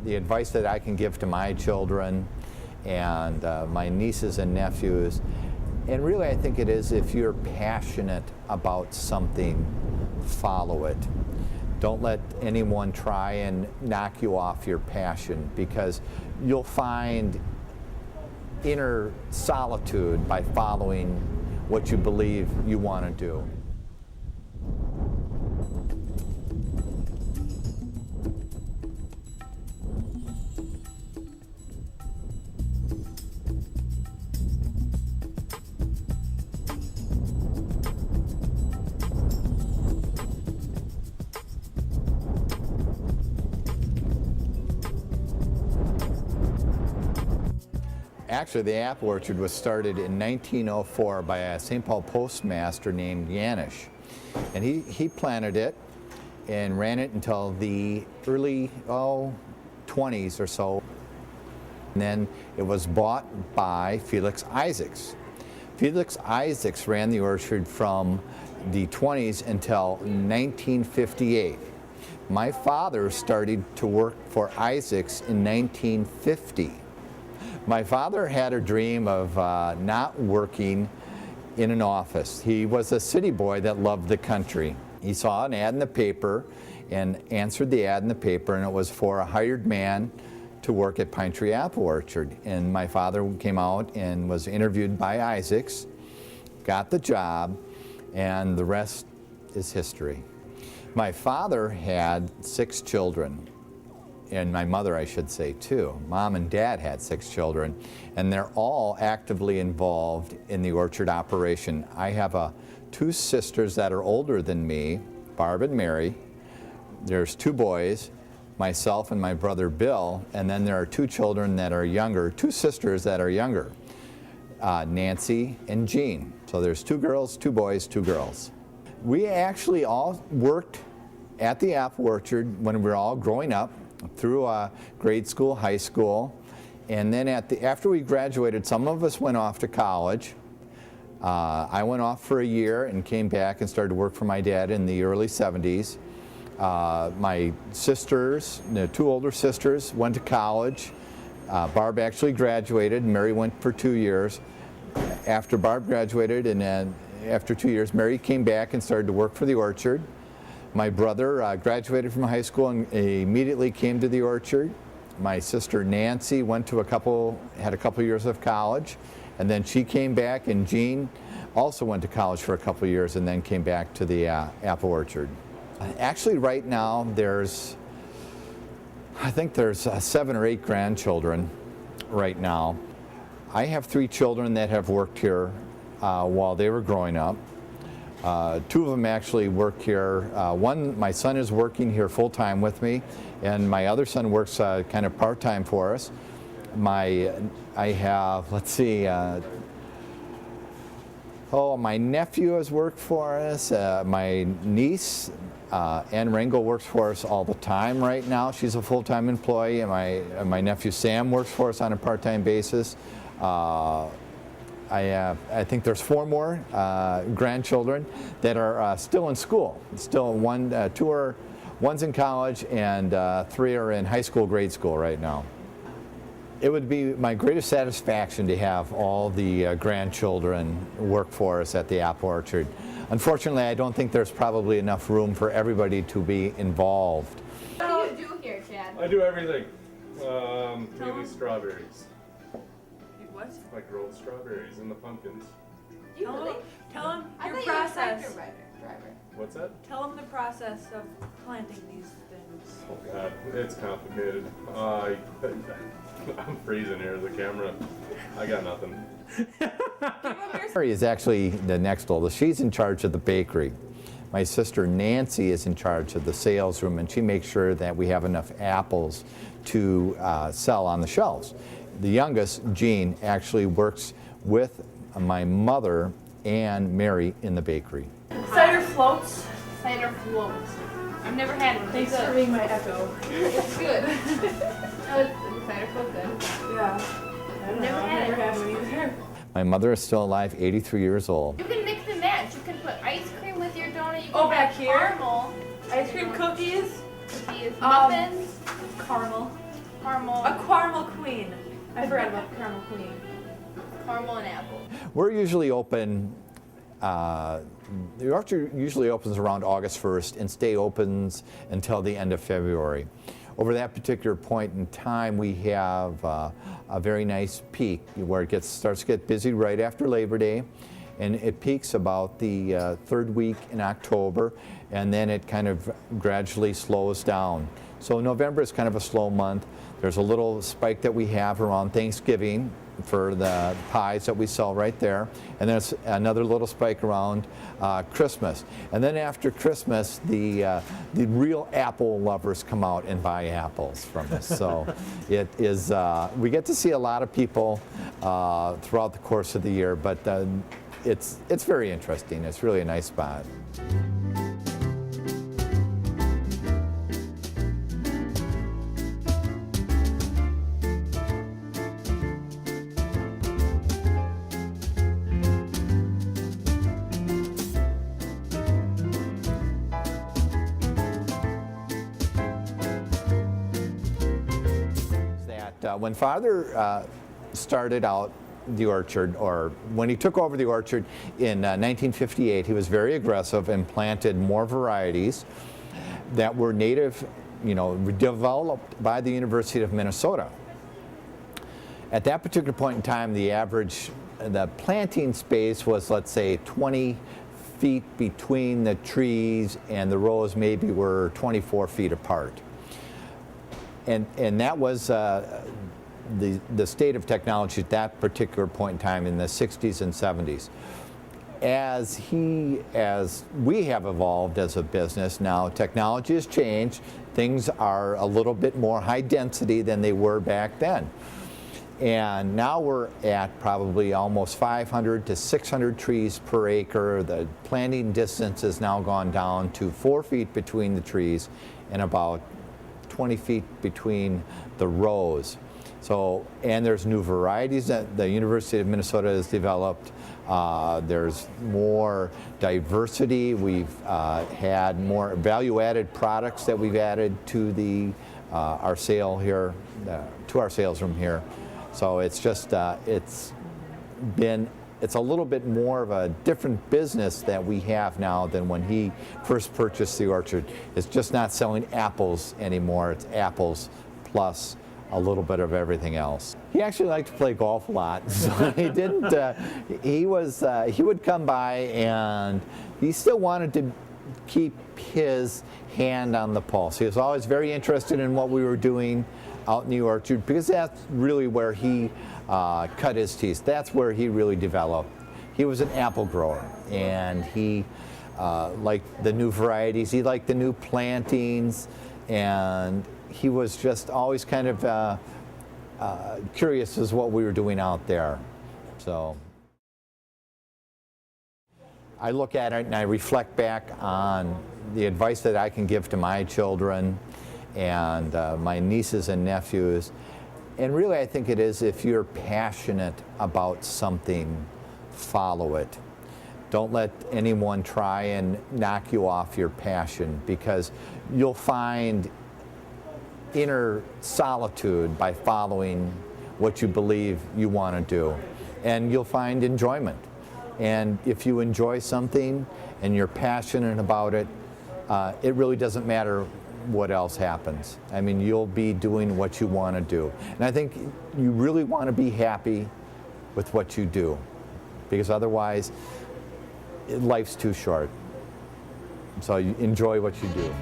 the advice that I can give to my children and my nieces and nephews, and really I think it is, if you're passionate about something, follow it. Don't let anyone try and knock you off your passion, because you'll find inner solitude by following what you believe you want to do. Actually, the apple orchard was started in 1904 by a St. Paul postmaster named Yanish. And he planted it and ran it until the early 20s or so. And then it was bought by Felix Isaacs. Felix Isaacs ran the orchard from the 20s until 1958. My father started to work for Isaacs in 1950. My father had a dream of not working in an office. He was a city boy that loved the country. He saw an ad in the paper and answered the ad in the paper, and it was for a hired man to work at Pine Tree Apple Orchard. And my father came out and was interviewed by Isaacs, got the job, and the rest is history. My father had 6 children. And my mother, I should say, too. Mom and Dad had 6 children, and they're all actively involved in the orchard operation. I have 2 sisters that are older than me, Barb and Mary. There's 2 boys, myself and my brother Bill, and then there are 2 children that are younger, 2 sisters that are younger, Nancy and Jean. So there's 2 girls, 2 boys, 2 girls. We actually all worked at the apple orchard when we were all growing up, through grade school, high school, and then after we graduated, some of us went off to college. I went off for a year and came back and started to work for my dad in the early 70s. My sisters, 2 older sisters, went to college. Barb actually graduated. Mary went for 2 years. After Barb graduated, and then after 2 years, Mary came back and started to work for the orchard. My brother graduated from high school and immediately came to the orchard. My sister Nancy had a couple years of college, and then she came back, and Jean also went to college for a couple years and then came back to the apple orchard. Actually, right now I think there's 7 or 8 grandchildren right now. I have 3 children that have worked here while they were growing up. 2 of them actually work here. My son is working here full-time with me, and my other son works kind of part-time for us. I have, my nephew has worked for us. My niece, Ann Rangel, works for us all the time right now. She's a full-time employee, and my nephew Sam works for us on a part-time basis. I think there's 4 more grandchildren that are still in school. One's in college, and 3 are in high school, grade school right now. It would be my greatest satisfaction to have all the grandchildren work for us at the apple orchard. Unfortunately, I don't think there's probably enough room for everybody to be involved. What do you do here, Chad? I do everything. Mainly strawberries. What? I grow the strawberries and the pumpkins. You really? Tell them I your thought you were a process. tractor driver. What's that? Tell them the process of planting these things. Oh God, it's complicated. I'm freezing here, the camera. I got nothing. Mary is actually the next oldest. She's in charge of the bakery. My sister Nancy is in charge of the sales room, and she makes sure that we have enough apples to sell on the shelves. The youngest, Jean, actually works with my mother and Mary in the bakery. Cider floats. Cider floats. I've never had one. Thanks for being my echo. It's good. Is cider float good? Yeah. I don't know. I've never had one either. My mother is still alive, 83 years old. You can mix and match. You can put ice cream with your donut. You can Oh, back have here? caramel. Ice cream cookies. Cookies, muffins. Caramel. Caramel. A caramel queen. I forgot about the caramel queen. Caramel and apple. We're usually open, the orchard usually opens around August 1st and stay opens until the end of February. Over that particular point in time, we have a very nice peak where it starts to get busy right after Labor Day, and it peaks about the third week in October, and then it kind of gradually slows down. So November is kind of a slow month. There's a little spike that we have around Thanksgiving for the pies that we sell right there, and there's another little spike around Christmas. And then after Christmas, the real apple lovers come out and buy apples from us. So it is, we get to see a lot of people throughout the course of the year, but it's very interesting. It's really a nice spot. When Father started out the orchard, or when he took over the orchard in 1958, he was very aggressive and planted more varieties that were native, developed by the University of Minnesota. At that particular point in time, the planting space was, let's say, 20 feet between the trees, and the rows maybe were 24 feet apart. And that was the state of technology at that particular point in time in the 60s and 70s. As we have evolved as a business now, technology has changed. Things are a little bit more high density than they were back then. And now we're at probably almost 500 to 600 trees per acre. The planting distance has now gone down to 4 feet between the trees and about 20 feet between the rows. So, and there's new varieties that the University of Minnesota has developed. There's more diversity. We've had more value-added products that we've added to our sale here, to our sales room here. So it's just, it's a little bit more of a different business that we have now than when he first purchased the orchard. It's just not selling apples anymore. It's apples plus a little bit of everything else. He actually liked to play golf a lot, so he didn't. He would come by, and he still wanted to keep his hand on the pulse. He was always very interested in what we were doing out in the orchard, because that's really where he cut his teeth. That's where he really developed. He was an apple grower, and he liked the new varieties. He liked the new plantings, and he was just always kind of curious as what we were doing out there. So I look at it and I reflect back on the advice that I can give to my children and my nieces and nephews. And really, I think it is, if you're passionate about something, follow it. Don't let anyone try and knock you off your passion, because you'll find inner solitude by following what you believe you want to do. And you'll find enjoyment. And if you enjoy something and you're passionate about it, it really doesn't matter what else happens. I mean, you'll be doing what you want to do. And I think you really want to be happy with what you do, because otherwise life's too short. So you enjoy what you do.